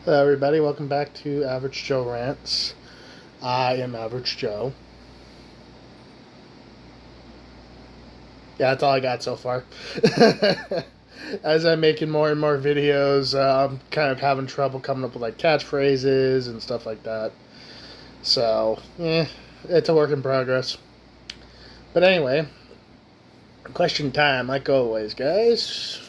Hello, everybody. Welcome back to Average Joe Rants. I am Average Joe. Yeah, that's all I got so far. As I'm making more and more videos, I'm kind of having trouble coming up with like catchphrases and stuff like that. So, it's a work in progress. But anyway, question time, like always, guys.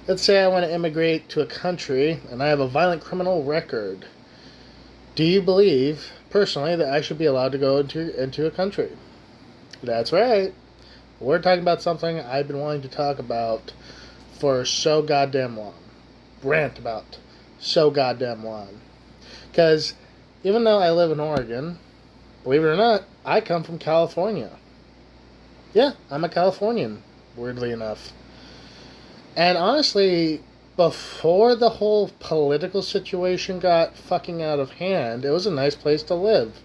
Let's say I want to immigrate to a country and I have a violent criminal record. Do you believe, personally, that I should be allowed to go into a country? That's right. We're talking about something I've been wanting to talk about for so goddamn long. Rant about so goddamn long. Because even though I live in Oregon, believe it or not, I come from California. Yeah, I'm a Californian, weirdly enough. And honestly, before the whole political situation got fucking out of hand, it was a nice place to live.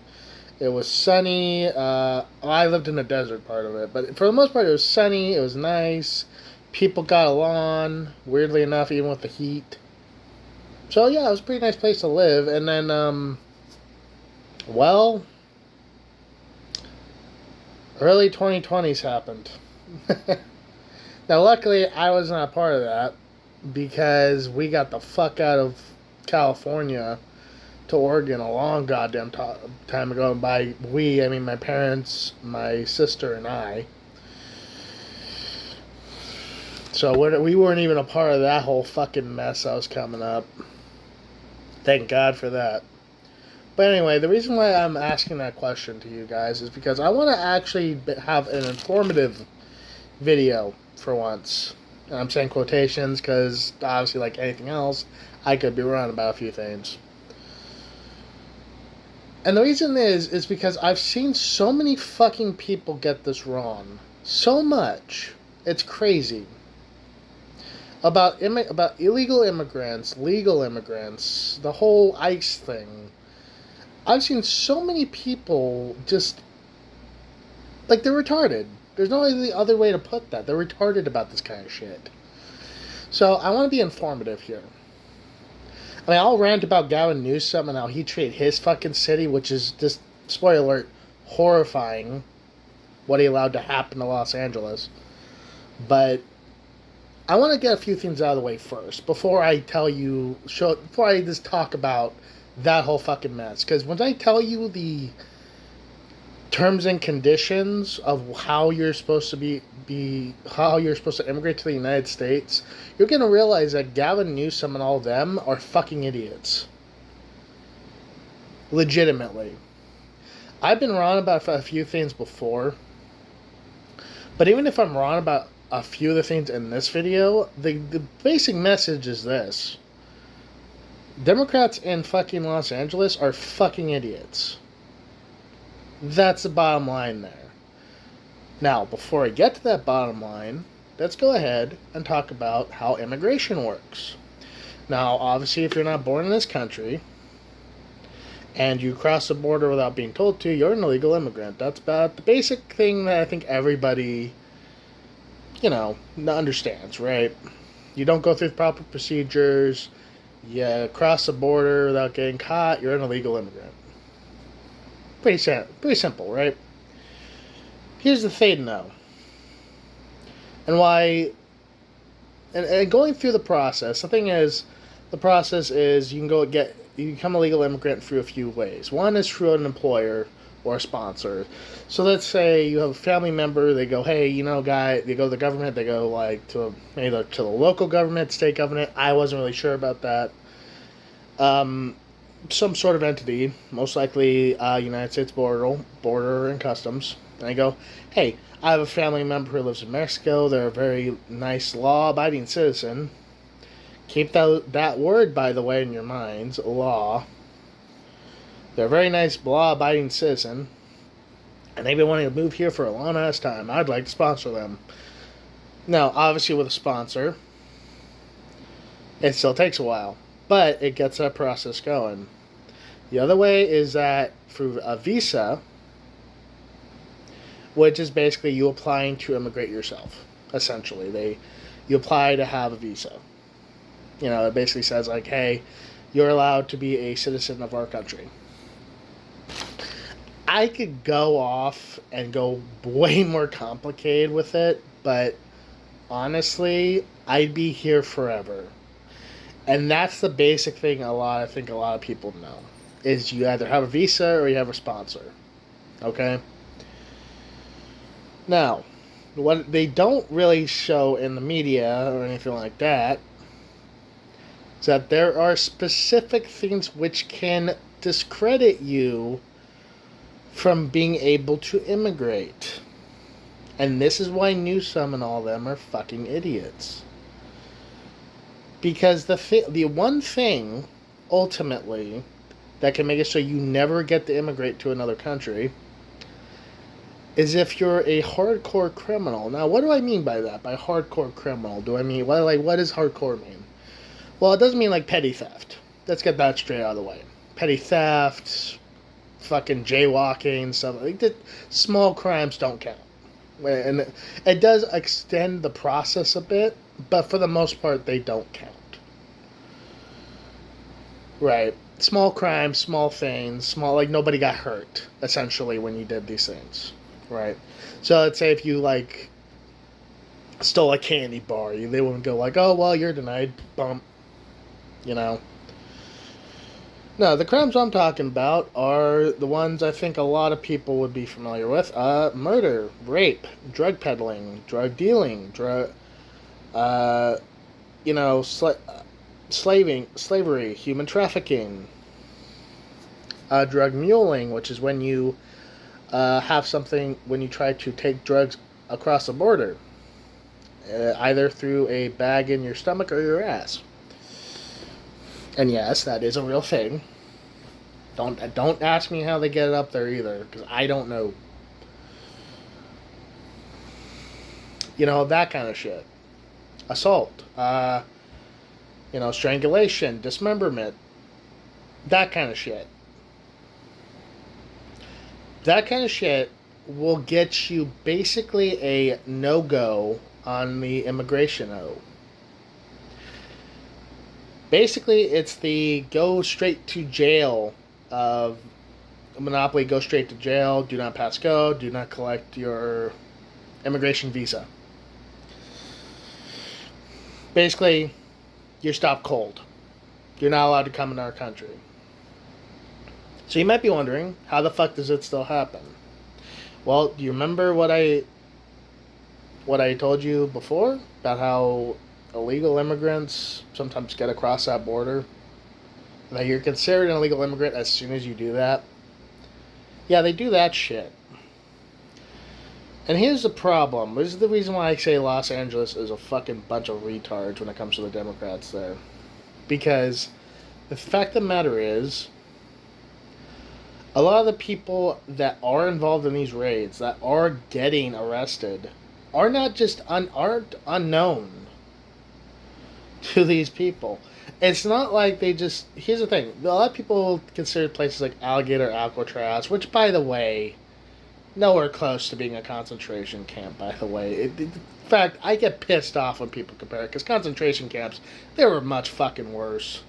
It was sunny. I lived in the desert part of it, but for the most part, it was sunny. It was nice. People got along. Weirdly enough, even with the heat. So yeah, it was a pretty nice place to live. And then, well, early 2020s happened. Now, luckily, I was not a part of that because we got the fuck out of California to Oregon a long goddamn time ago. And by we, I mean my parents, my sister, and I. So we weren't even a part of that whole fucking mess that was coming up. Thank God for that. But anyway, the reason why I'm asking that question to you guys is because I want to actually have an informative video for once. And I'm saying quotations because obviously, like anything else, I could be wrong about a few things. And the reason is because I've seen so many fucking people get this wrong. So much. It's crazy. About illegal immigrants, legal immigrants, the whole ICE thing. I've seen so many people just like they're retarded. There's no other way to put that. They're retarded about this kind of shit. So I want to be informative here. I mean, I'll rant about Gavin Newsom and how he treated his fucking city, which is just, spoiler alert, horrifying what he allowed to happen to Los Angeles. But I want to get a few things out of the way first before I before I just talk about that whole fucking mess. Because when I tell you the terms and conditions of how you're supposed to how you're supposed to immigrate to the United States, you're gonna realize that Gavin Newsom and all them are fucking idiots. Legitimately. I've been wrong about a few things before, but even if I'm wrong about a few of the things in this video, the basic message is this. Democrats in fucking Los Angeles are fucking idiots. That's the bottom line there. Now, before I get to that bottom line, let's go ahead and talk about how immigration works. Now, obviously, if you're not born in this country and you cross the border without being told to, you're an illegal immigrant. That's about the basic thing that I think everybody, understands, right? You don't go through the proper procedures, you cross the border without getting caught, you're an illegal immigrant. Pretty simple, right? Here's the thing, though. And why... And going through the process, the process is you become a legal immigrant through a few ways. One is through an employer or a sponsor. So let's say you have a family member, they go, hey, guy, they go to the government, they go either to the local government, state government, I wasn't really sure about that. Some sort of entity, most likely United States Border and Customs, and I go, hey, I have a family member who lives in Mexico. They're a very nice, law-abiding citizen. Keep that word, by the way, in your minds, law. They're a very nice, law-abiding citizen, and they've been wanting to move here for a long-ass time. I'd like to sponsor them. Now, obviously with a sponsor, it still takes a while, but it gets that process going. The other way is that through a visa, which is basically you applying to immigrate yourself. Essentially, you apply to have a visa. You know, it basically says, like, hey, you're allowed to be a citizen of our country. I could go off and go way more complicated with it, but honestly, I'd be here forever. And that's the basic thing I think a lot of people know is you either have a visa or you have a sponsor. Okay? Now, what they don't really show in the media or anything like that is that there are specific things which can discredit you from being able to immigrate. And this is why Newsom and all them are fucking idiots. Because the one thing, ultimately, that can make it so you never get to immigrate to another country is if you're a hardcore criminal. Now, what do I mean by that? By hardcore criminal, do I mean what does hardcore mean? Well, it doesn't mean like petty theft. Let's get that straight out of the way. Petty theft, fucking jaywalking, stuff like that. Small crimes don't count, and it does extend the process a bit, but for the most part, they don't count. Right. Small crimes, small things, like nobody got hurt, essentially, when you did these things. Right. So let's say if you, like, stole a candy bar, they wouldn't go like, oh, well, you're denied, bump, you know. No, the crimes I'm talking about are the ones I think a lot of people would be familiar with. Murder, rape, drug peddling, drug dealing, slavery, human trafficking, drug muling, which is when you when you try to take drugs across the border, either through a bag in your stomach or your ass. And yes, that is a real thing. Don't ask me how they get it up there either, because I don't know. You know, that kind of shit. Assault. Strangulation, dismemberment. That kind of shit. That kind of shit will get you basically a no-go on the immigration O. Basically, it's the go straight to jail of Monopoly. Go straight to jail, do not pass go, do not collect your immigration visa. Basically, you're stopped cold. You're not allowed to come in our country. So you might be wondering, how the fuck does it still happen? Well, do you remember what I told you before about how illegal immigrants sometimes get across that border? That you're considered an illegal immigrant as soon as you do that? Yeah, they do that shit. And here's the problem. This is the reason why I say Los Angeles is a fucking bunch of retards when it comes to the Democrats there. Because the fact of the matter is, a lot of the people that are involved in these raids, that are getting arrested, are not just aren't unknown to these people. It's not like they just... Here's the thing. A lot of people consider places like Alligator, Alcatraz, which, by the way, nowhere close to being a concentration camp, by the way. In fact, I get pissed off when people compare it, because concentration camps, they were much fucking worse.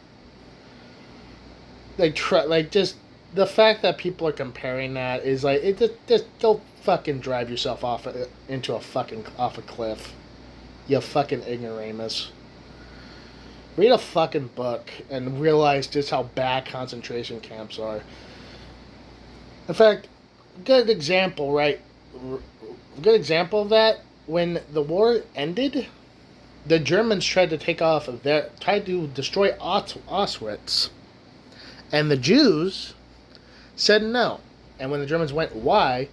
Just the fact that people are comparing that is like, just go fucking drive yourself off a cliff. You fucking ignoramus. Read a fucking book and realize just how bad concentration camps are. In fact, good example, right? Good example of that, when the war ended, the Germans tried to destroy Auschwitz. And the Jews said no. And when the Germans went, why?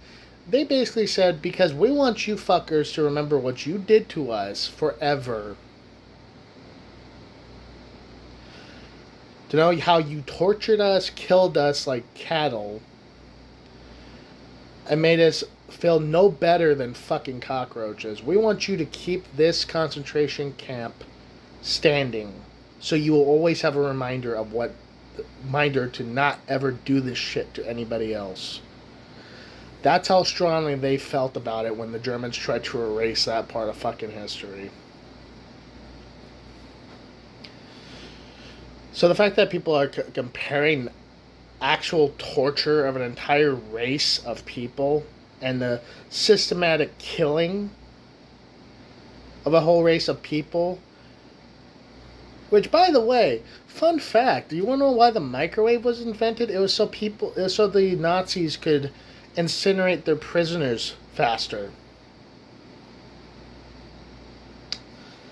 They basically said, because we want you fuckers to remember what you did to us forever. To know how you tortured us, killed us like cattle, and made us feel no better than fucking cockroaches. We want you to keep this concentration camp standing, so you will always have a reminder to not ever do this shit to anybody else. That's how strongly they felt about it when the Germans tried to erase that part of fucking history. So the fact that people are comparing actual torture of an entire race of people and the systematic killing of a whole race of people. Which, by the way, fun fact: do you want to know why the microwave was invented? It was so the Nazis could incinerate their prisoners faster.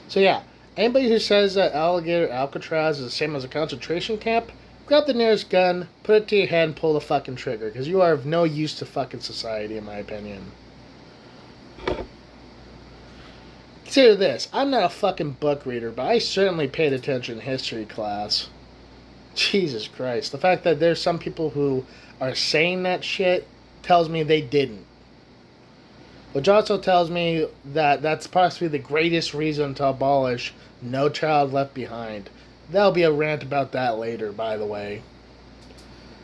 So yeah, anybody who says that Alligator Alcatraz is the same as a concentration camp, grab the nearest gun, put it to your head, and pull the fucking trigger, because you are of no use to fucking society, in my opinion. Consider this, I'm not a fucking book reader, but I certainly paid attention in history class. Jesus Christ. The fact that there's some people who are saying that shit tells me they didn't. Which also tells me that that's possibly the greatest reason to abolish No Child Left Behind. There'll be a rant about that later, by the way,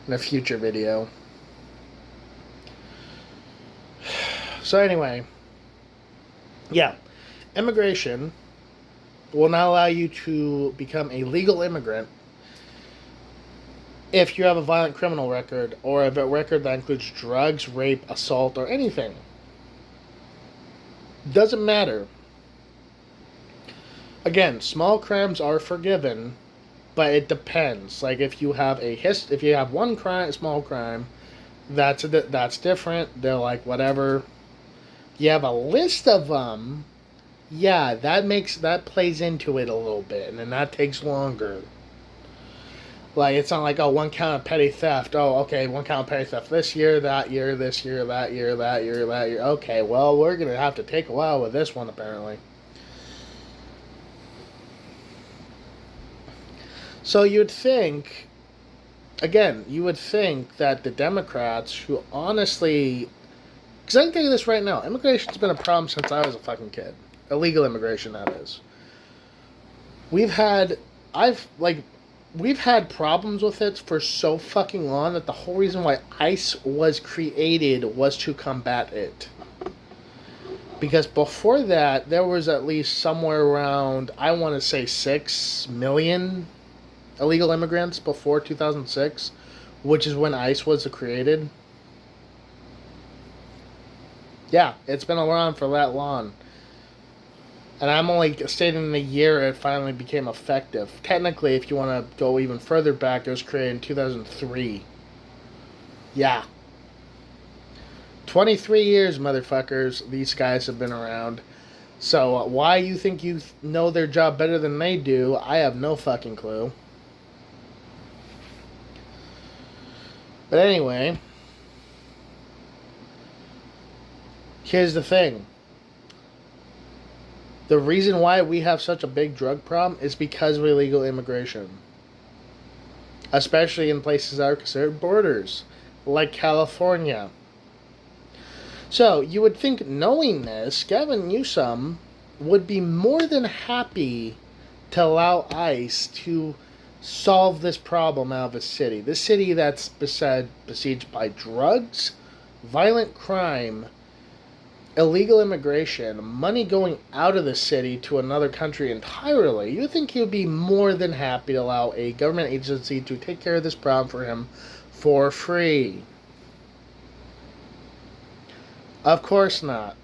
in a future video. So anyway, yeah, immigration will not allow you to become a legal immigrant if you have a violent criminal record or a record that includes drugs, rape, assault, or anything. Doesn't matter. Again, small crimes are forgiven, but it depends. Like if you have if you have one small crime, that's different. They're like whatever. You have a list of them. Yeah, that plays into it a little bit, and then that takes longer. Like it's not like one count of petty theft. Oh, okay, one count of petty theft this year, that year, this year, that year, that year, that year. Okay, well we're gonna have to take a while with this one apparently. So you would think that the Democrats, who honestly, because I can tell you this right now, immigration's been a problem since I was a fucking kid. Illegal immigration, that is. We've had problems with it for so fucking long that the whole reason why ICE was created was to combat it. Because before that, there was at least somewhere around, I want to say 6 million illegal immigrants before 2006, which is when ICE was created. Yeah, it's been around for that long. And I'm only stating the year it finally became effective. Technically, if you want to go even further back, it was created in 2003. Yeah. 23 years, motherfuckers, these guys have been around. So why you think you know their job better than they do, I have no fucking clue. But anyway, here's the thing. The reason why we have such a big drug problem is because of illegal immigration. Especially in places that are considered borders, like California. So, you would think knowing this, Gavin Newsom would be more than happy to allow ICE to solve this problem out of a city. This city that's besieged by drugs, violent crime, illegal immigration, money going out of the city to another country entirely. You think he would be more than happy to allow a government agency to take care of this problem for him for free? Of course not.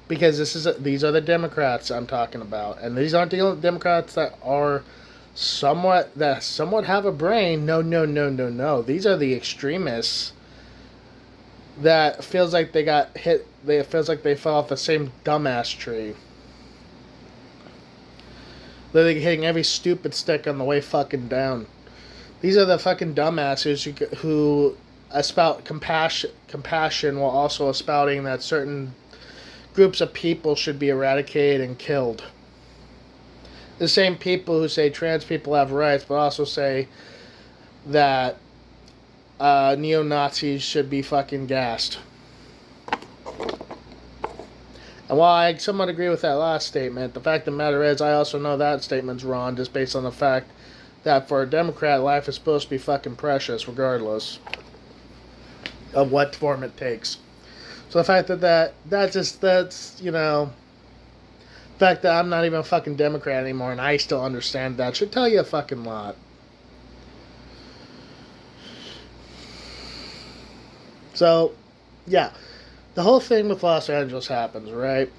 Because these are the Democrats I'm talking about. And these aren't the Democrats that are somewhat have a brain. No. These are the extremists that feels like they got hit. It feels like they fell off the same dumbass tree. Literally hitting every stupid stick on the way fucking down. These are the fucking dumbasses who espout compassion while also espouting that certain groups of people should be eradicated and killed. The same people who say trans people have rights, but also say that neo-Nazis should be fucking gassed. And while I somewhat agree with that last statement, the fact of the matter is I also know that statement's wrong just based on the fact that for a Democrat, life is supposed to be fucking precious regardless of what form it takes. So the fact the fact that I'm not even a fucking Democrat anymore and I still understand that should tell you a fucking lot. So, yeah, the whole thing with Los Angeles happens, right?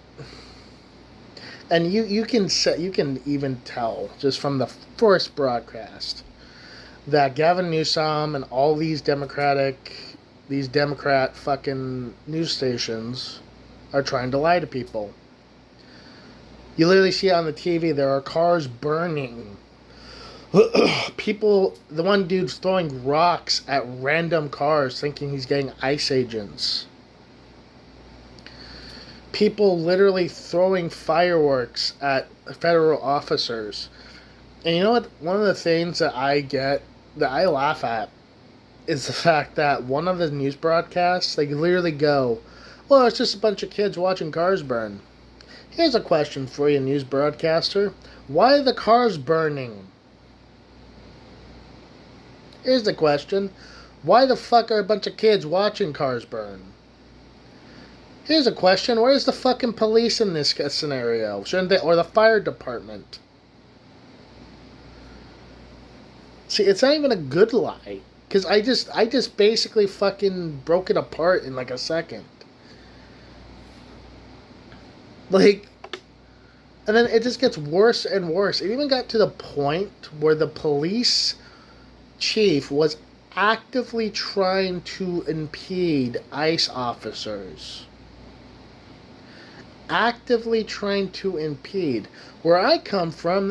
And you can even tell just from the first broadcast that Gavin Newsom and all these Democrat fucking news stations are trying to lie to people. You literally see on the TV there are cars burning. People, the one dude's throwing rocks at random cars thinking he's getting ICE agents. People literally throwing fireworks at federal officers. And you know what? One of the things that I laugh at, is the fact that one of the news broadcasts, they literally go, well, it's just a bunch of kids watching cars burn. Here's a question for you, news broadcaster. Why are the cars burning? Here's the question. Why the fuck are a bunch of kids watching cars burn? Here's a question. Where's the fucking police in this scenario? Shouldn't they, or the fire department? See, it's not even a good lie. Because I just basically fucking broke it apart in like a second. Like, and then it just gets worse and worse. It even got to the point where the police chief was actively trying to impede ICE officers. Actively trying to impede. When I come from,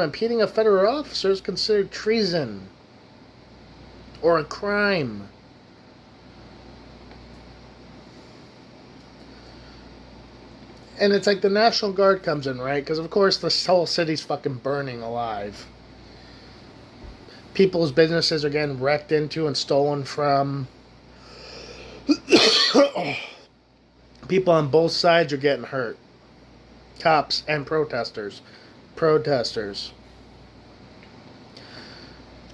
impeding a federal officer is considered treason. Or a crime. And it's like the National Guard comes in, right? Because, of course, the whole city's fucking burning alive. People's businesses are getting wrecked into and stolen from. People on both sides are getting hurt. Cops and protesters.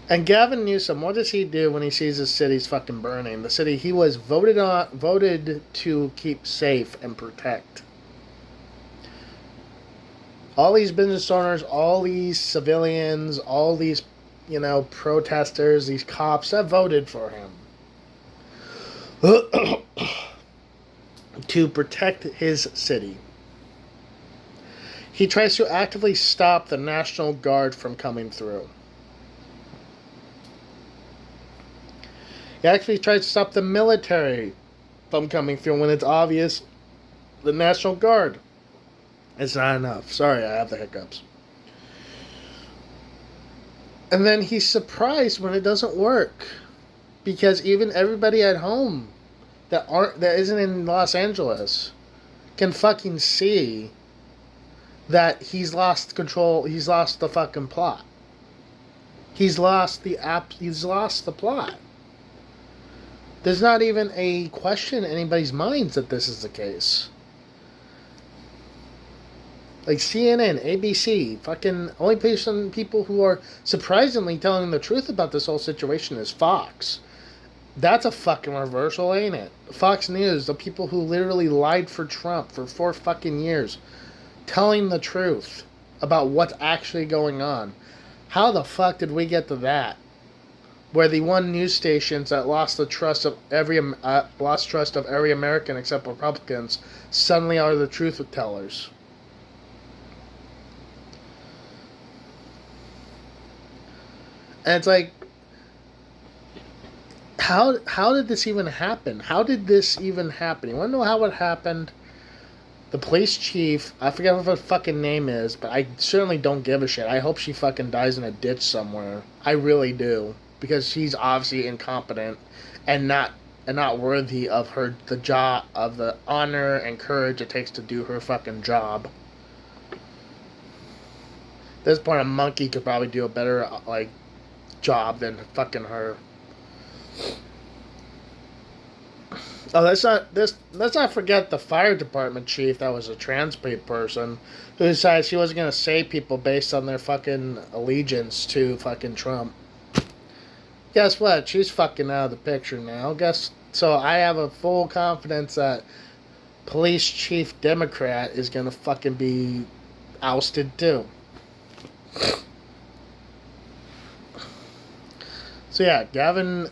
And Gavin Newsom, what does he do when he sees his city's fucking burning? The city he was voted to keep safe and protect. All these business owners, all these civilians, all these, protesters, these cops have voted for him. To protect his city. He tries to actively stop the National Guard from coming through. He actually tries to stop the military from coming through when it's obvious the National Guard is not enough. Sorry, I have the hiccups. And then he's surprised when it doesn't work. Because even everybody at home that isn't in Los Angeles can fucking see that he's lost control, he's lost the fucking plot. He's lost the plot. There's not even a question in anybody's minds that this is the case. Like CNN, ABC, fucking only people who are surprisingly telling the truth about this whole situation is Fox. That's a fucking reversal, ain't it? Fox News, the people who literally lied for Trump for 4 fucking years, telling the truth about what's actually going on. How the fuck did we get to that? Where the one news stations that lost trust of every American except Republicans suddenly are the truth tellers. And it's like, how did this even happen? How did this even happen? You want to know how it happened? The police chief, I forget what her fucking name is, but I certainly don't give a shit. I hope she fucking dies in a ditch somewhere. I really do. Because she's obviously incompetent and not worthy of the job, of the honor and courage it takes to do her fucking job. At this point, a monkey could probably do a better job than fucking her. Oh, let's not forget the fire department chief that was a trans person who decided she wasn't gonna save people based on their fucking allegiance to fucking Trump. Guess what? She's fucking out of the picture now. So I have a full confidence that police chief Democrat is gonna fucking be ousted too. So yeah, Gavin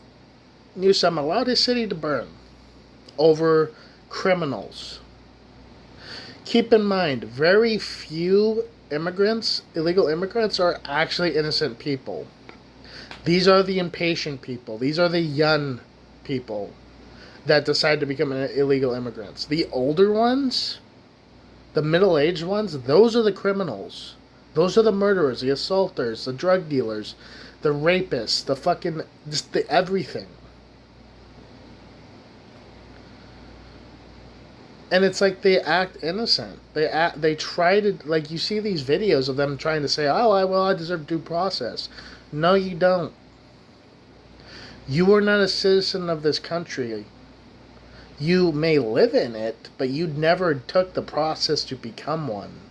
Newsom allowed his city to burn over criminals. Keep in mind, very few immigrants, illegal immigrants, are actually innocent people. These are the impatient people. These are the young people that decide to become illegal immigrants. The older ones, the middle-aged ones, those are the criminals. Those are the murderers, the assaulters, the drug dealers, the rapists, the fucking, just the everything. And it's like they act innocent. They try to, like, you see these videos of them trying to say, oh, I deserve due process. No, you don't. You are not a citizen of this country. You may live in it, but you never took the process to become one.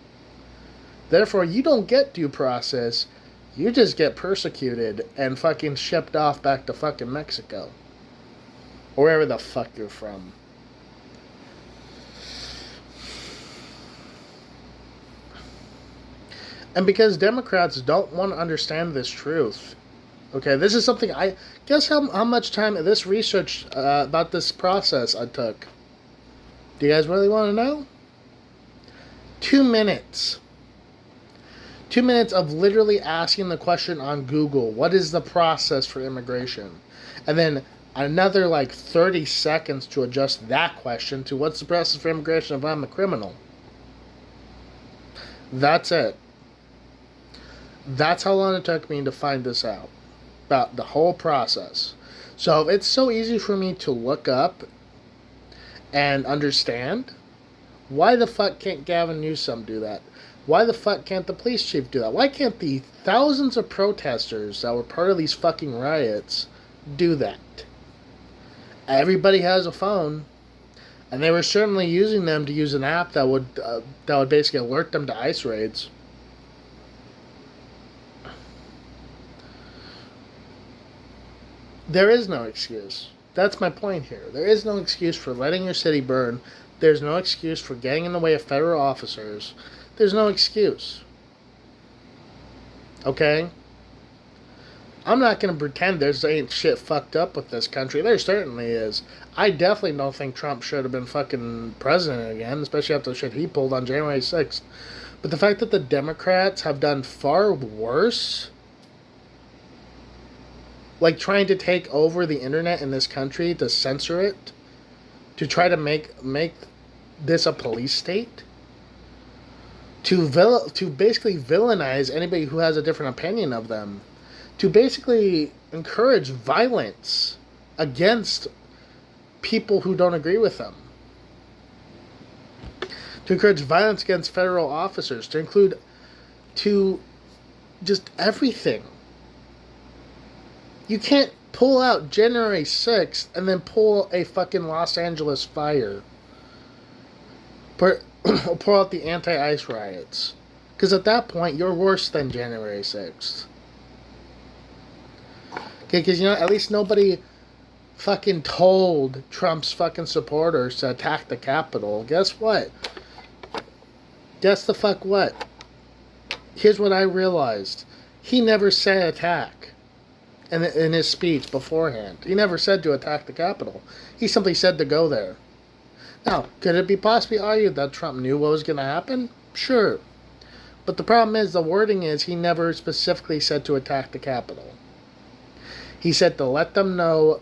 Therefore, you don't get due process. You just get persecuted and fucking shipped off back to fucking Mexico. Or wherever the fuck you're from. And because Democrats don't want to understand this truth, okay, this is something guess how much time this research about this process I took. Do you guys really want to know? 2 minutes. 2 minutes of literally asking the question on Google, what is the process for immigration? And then another like 30 seconds to adjust that question to what's the process for immigration if I'm a criminal. That's it. That's how long it took me to find this out. About the whole process. So it's so easy for me to look up and understand. Why the fuck can't Gavin Newsom do that? Why the fuck can't the police chief do that? Why can't the thousands of protesters that were part of these fucking riots do that? Everybody has a phone. And they were certainly using them to use an app that would basically alert them to ICE raids. There is no excuse. That's my point here. There is no excuse for letting your city burn. There's no excuse for getting in the way of federal officers. There's no excuse. Okay? I'm not going to pretend there's ain't shit fucked up with this country. There certainly is. I definitely don't think Trump should have been fucking president again, especially after the shit he pulled on January 6th. But the fact that the Democrats have done far worse, like trying to take over the internet in this country, to censor it, to try to make this a police state, to basically villainize anybody who has a different opinion of them, to basically encourage violence against people who don't agree with them, to encourage violence against federal officers, to just everything. You can't pull out January 6th and then pull a fucking Los Angeles fire. Pull out the anti-ICE riots. Because at that point, you're worse than January 6th. Okay, because, at least nobody fucking told Trump's fucking supporters to attack the Capitol. Guess what? Guess the fuck what? Here's what I realized. He never said attack in his speech beforehand. He never said to attack the Capitol. He simply said to go there. Now, could it be possibly argued that Trump knew what was going to happen? Sure. But the problem is, the wording is, he never specifically said to attack the Capitol. He said to let them know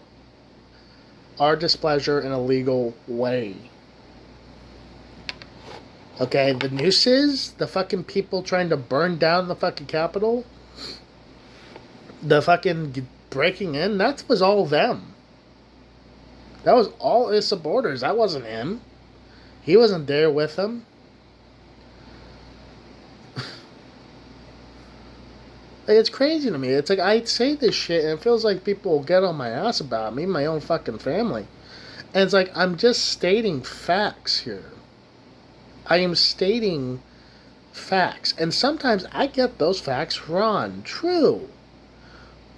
our displeasure in a legal way. Okay, the nooses, the fucking people trying to burn down the fucking Capitol, the fucking breaking in, that was all them. That was all his supporters. That wasn't him. He wasn't there with them. It's crazy to me. It's like, I say this shit and it feels like people will get on my ass about me, my own fucking family. And it's like, I'm just stating facts here. I am stating facts. And sometimes I get those facts wrong. True.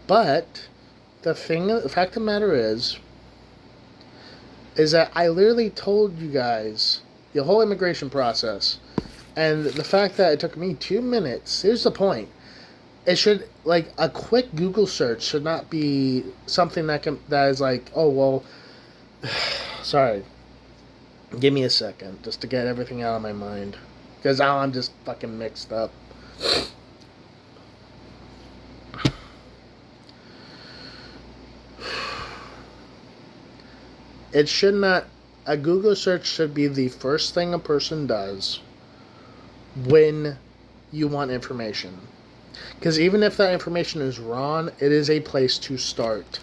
But the fact of the matter is that I literally told you guys the whole immigration process. And the fact that it took me 2 minutes, here's the point. it should, like, a quick Google search should not be something that is like, oh well, sorry, give me a second just to get everything out of my mind, because now I'm just fucking mixed up. It should not. A Google search should be the first thing a person does when you want information. Because even if that information is wrong, it is a place to start.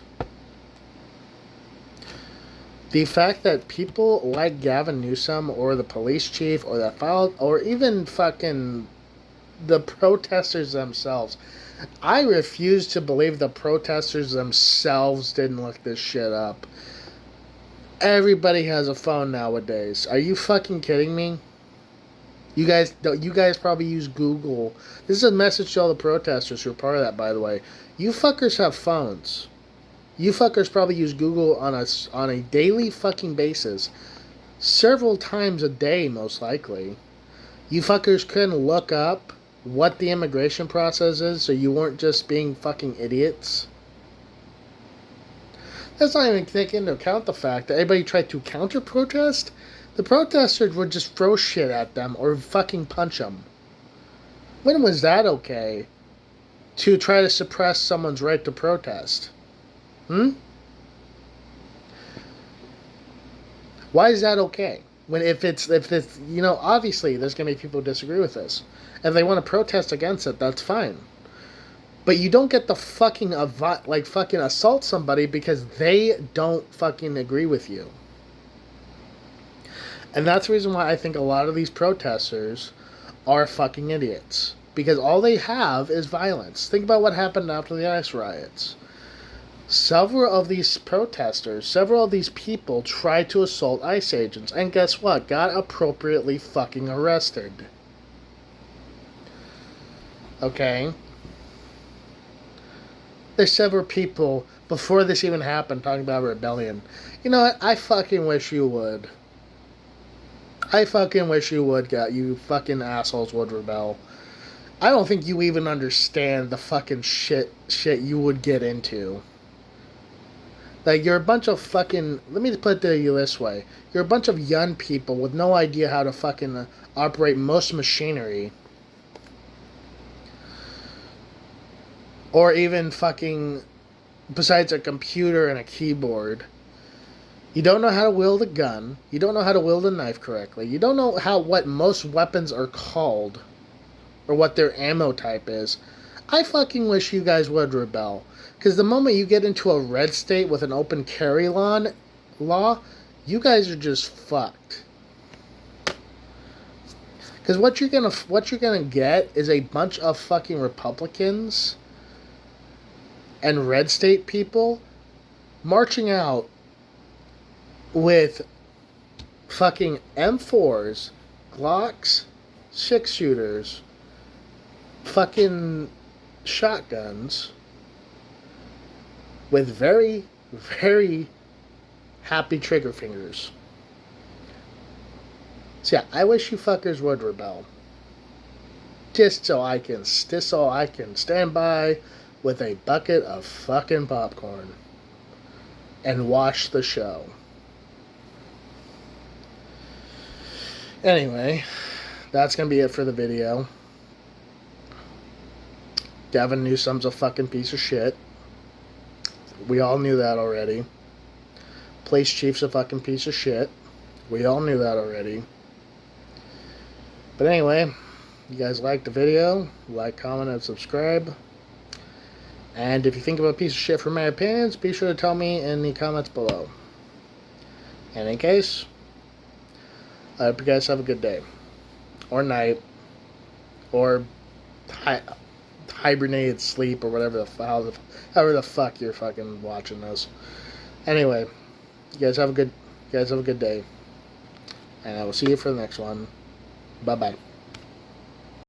The fact that people like Gavin Newsom or the police chief or the file or even fucking the protesters themselves, I refuse to believe the protesters themselves didn't look this shit up. Everybody has a phone nowadays. Are you fucking kidding me? You guys probably use Google. This is a message to all the protesters who are part of that, by the way. You fuckers have phones. You fuckers probably use Google on a daily fucking basis. Several times a day, most likely. You fuckers couldn't look up what the immigration process is so you weren't just being fucking idiots. Let's not even take into account the fact that anybody tried to counter-protest. The protesters would just throw shit at them or fucking punch them. When was that okay? To try to suppress someone's right to protest? Why is that okay? If it's obviously there's gonna be people who disagree with this. If they want to protest against it, that's fine. But you don't get to fucking assault somebody because they don't fucking agree with you. And that's the reason why I think a lot of these protesters are fucking idiots. Because all they have is violence. Think about what happened after the ICE riots. Several of these protesters, several of these people tried to assault ICE agents. And guess what? Got appropriately fucking arrested. Okay? There's several people, before this even happened, talking about rebellion. You know what? I fucking wish you would. I fucking wish you would, you fucking assholes would rebel. I don't think you even understand the fucking shit you would get into. Like, you're a bunch of fucking... Let me just put it to you this way. You're a bunch of young people with no idea how to fucking operate most machinery. Or even fucking, besides a computer and a keyboard. You don't know how to wield a gun. You don't know how to wield a knife correctly. You don't know what most weapons are called. Or what their ammo type is. I fucking wish you guys would rebel. Because the moment you get into a red state with an open carry law, you guys are just fucked. Because what you're gonna get is a bunch of fucking Republicans and red state people marching out with fucking M4s, Glocks, 6-shooters, fucking shotguns, with very, very happy trigger fingers. So yeah, I wish you fuckers would rebel. Just so I can stand by with a bucket of fucking popcorn and watch the show. Anyway, that's gonna be it for the video. Gavin Newsom's a fucking piece of shit. We all knew that already. Police chief's a fucking piece of shit. We all knew that already. But anyway, you guys like the video, like, comment, and subscribe. And if you think I'm a piece of shit for my opinions, be sure to tell me in the comments below. In any case, I hope you guys have a good day. Or night. Or hibernated sleep, or whatever however the fuck you're fucking watching this. Anyway, you guys have a good day. And I will see you for the next one. Bye-bye.